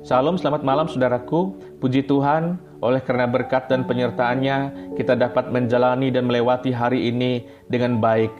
Shalom, selamat malam saudaraku. Puji Tuhan, oleh karena berkat dan penyertaan-Nya, kita dapat menjalani dan melewati hari ini dengan baik.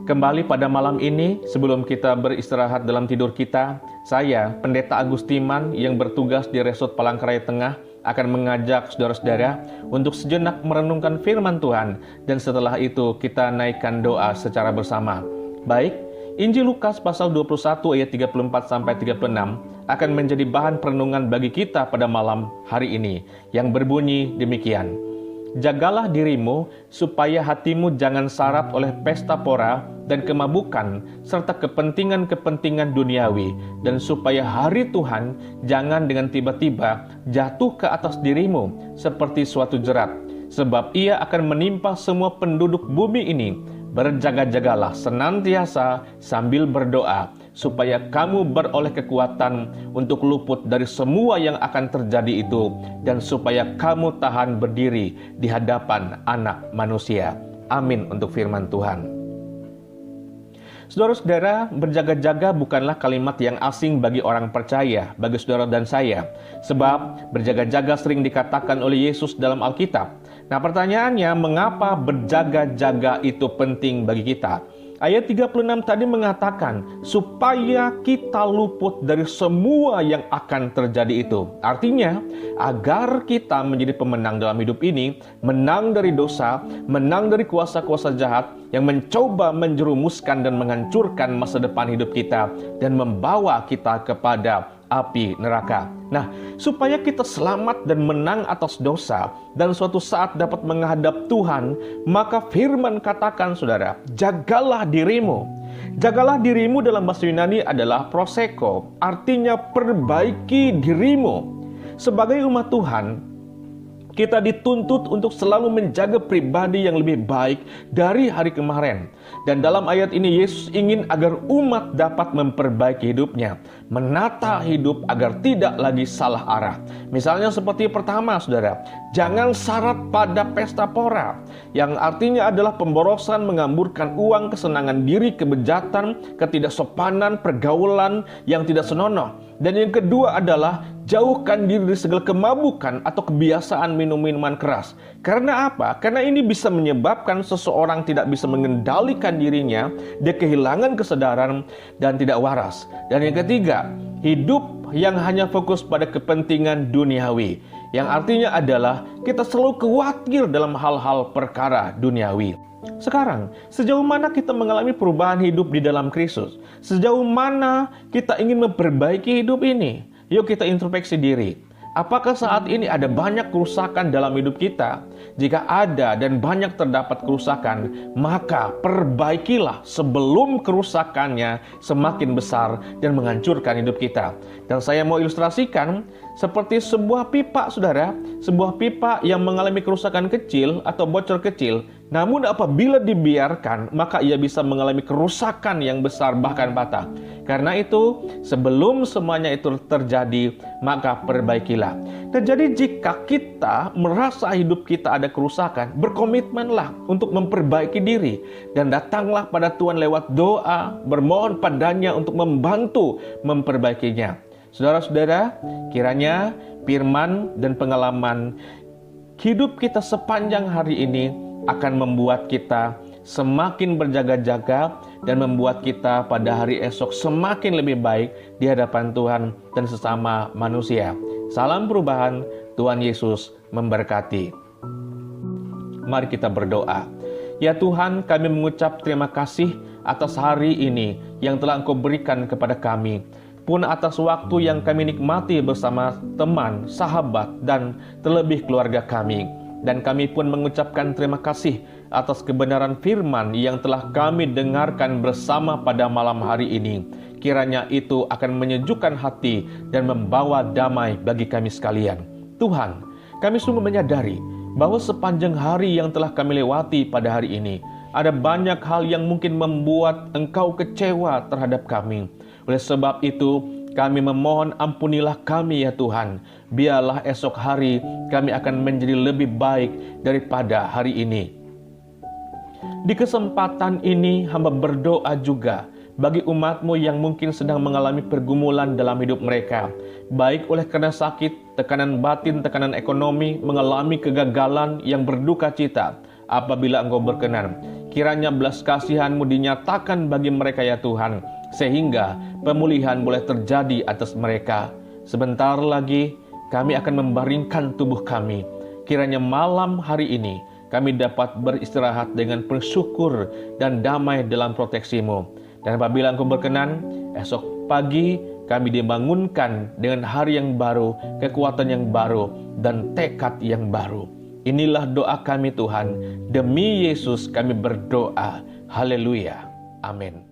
Kembali pada malam ini, sebelum kita beristirahat dalam tidur kita, saya, Pendeta Agustiman yang bertugas di Resort Palangkaraya Tengah, akan mengajak saudara-saudara untuk sejenak merenungkan firman Tuhan, dan setelah itu kita naikkan doa secara bersama. Baik, Injil Lukas pasal 21 ayat 34-36 akan menjadi bahan perenungan bagi kita pada malam hari ini, yang berbunyi demikian. Jagalah dirimu supaya hatimu jangan syarat oleh pesta pora dan kemabukan serta kepentingan-kepentingan duniawi, dan supaya hari Tuhan jangan dengan tiba-tiba jatuh ke atas dirimu seperti suatu jerat, sebab ia akan menimpa semua penduduk bumi ini. Berjaga-jagalah senantiasa sambil berdoa, supaya kamu beroleh kekuatan untuk luput dari semua yang akan terjadi itu, dan supaya kamu tahan berdiri di hadapan Anak Manusia. Amin untuk firman Tuhan. Saudara-saudara, berjaga-jaga bukanlah kalimat yang asing bagi orang percaya, bagi saudara dan saya. Sebab berjaga-jaga sering dikatakan oleh Yesus dalam Alkitab. Nah, pertanyaannya, mengapa berjaga-jaga itu penting bagi kita? Ayat 36 tadi mengatakan, supaya kita luput dari semua yang akan terjadi itu. Artinya, agar kita menjadi pemenang dalam hidup ini, menang dari dosa, menang dari kuasa-kuasa jahat yang mencoba menjerumuskan dan menghancurkan masa depan hidup kita, dan membawa kita kepada api neraka. Nah, supaya kita selamat dan menang atas dosa dan suatu saat dapat menghadap Tuhan, maka firman katakan saudara, jagalah dirimu. Jagalah dirimu dalam bahasa Yunani adalah proseko, artinya perbaiki dirimu. Sebagai umat Tuhan, kita dituntut untuk selalu menjaga pribadi yang lebih baik dari hari kemarin. Dan dalam ayat ini Yesus ingin agar umat dapat memperbaiki hidupnya, menata hidup agar tidak lagi salah arah. Misalnya seperti pertama saudara, jangan syarat pada pesta pora, yang artinya adalah pemborosan, mengamburkan uang, kesenangan diri, kebejatan, ketidaksopanan, pergaulan yang tidak senonoh. Dan yang kedua adalah jauhkan diri dari segala kemabukan atau kebiasaan minum-minuman keras. Karena apa? Karena ini bisa menyebabkan seseorang tidak bisa mengendalikan dirinya, dia kehilangan kesadaran dan tidak waras. Dan yang ketiga, hidup yang hanya fokus pada kepentingan duniawi, yang artinya adalah kita selalu khawatir dalam hal-hal perkara duniawi. Sekarang, sejauh mana kita mengalami perubahan hidup di dalam Kristus? Sejauh mana kita ingin memperbaiki hidup ini? Yuk kita introspeksi diri. Apakah saat ini ada banyak kerusakan dalam hidup kita? Jika ada dan banyak terdapat kerusakan, maka perbaikilah sebelum kerusakannya semakin besar dan menghancurkan hidup kita. Dan saya mau ilustrasikan seperti sebuah pipa, saudara. Sebuah pipa yang mengalami kerusakan kecil atau bocor kecil, namun apabila dibiarkan, maka ia bisa mengalami kerusakan yang besar, bahkan patah. Karena itu, sebelum semuanya itu terjadi, maka perbaikilah. Dan jadi jika kita merasa hidup kita ada kerusakan, berkomitmenlah untuk memperbaiki diri. Dan datanglah pada Tuhan lewat doa, bermohon padanya untuk membantu memperbaikinya. Saudara-saudara, kiranya firman dan pengalaman hidup kita sepanjang hari ini akan membuat kita semakin berjaga-jaga dan membuat kita pada hari esok semakin lebih baik di hadapan Tuhan dan sesama manusia. Salam perubahan, Tuhan Yesus memberkati. Mari kita berdoa. Ya Tuhan, kami mengucap terima kasih atas hari ini yang telah Engkau berikan kepada kami, pun atas waktu yang kami nikmati bersama teman, sahabat, dan terlebih keluarga kami. Dan kami pun mengucapkan terima kasih atas kebenaran firman yang telah kami dengarkan bersama pada malam hari ini. Kiranya itu akan menyejukkan hati dan membawa damai bagi kami sekalian. Tuhan, kami sungguh menyadari bahwa sepanjang hari yang telah kami lewati pada hari ini, ada banyak hal yang mungkin membuat Engkau kecewa terhadap kami. Oleh sebab itu, kami memohon ampunilah kami ya Tuhan. Biarlah esok hari kami akan menjadi lebih baik daripada hari ini. Di kesempatan ini hamba berdoa juga bagi umat-Mu yang mungkin sedang mengalami pergumulan dalam hidup mereka, baik oleh karena sakit, tekanan batin, tekanan ekonomi, mengalami kegagalan yang berduka cita. Apabila Engkau berkenan, kiranya belas kasihan-Mu dinyatakan bagi mereka ya Tuhan, sehingga pemulihan boleh terjadi atas mereka. Sebentar lagi kami akan membaringkan tubuh kami. Kiranya malam hari ini kami dapat beristirahat dengan bersyukur dan damai dalam proteksi-Mu. Dan apabila Engkau berkenan, esok pagi kami dibangunkan dengan hari yang baru, kekuatan yang baru, dan tekad yang baru. Inilah doa kami Tuhan. Demi Yesus kami berdoa. Haleluya. Amin.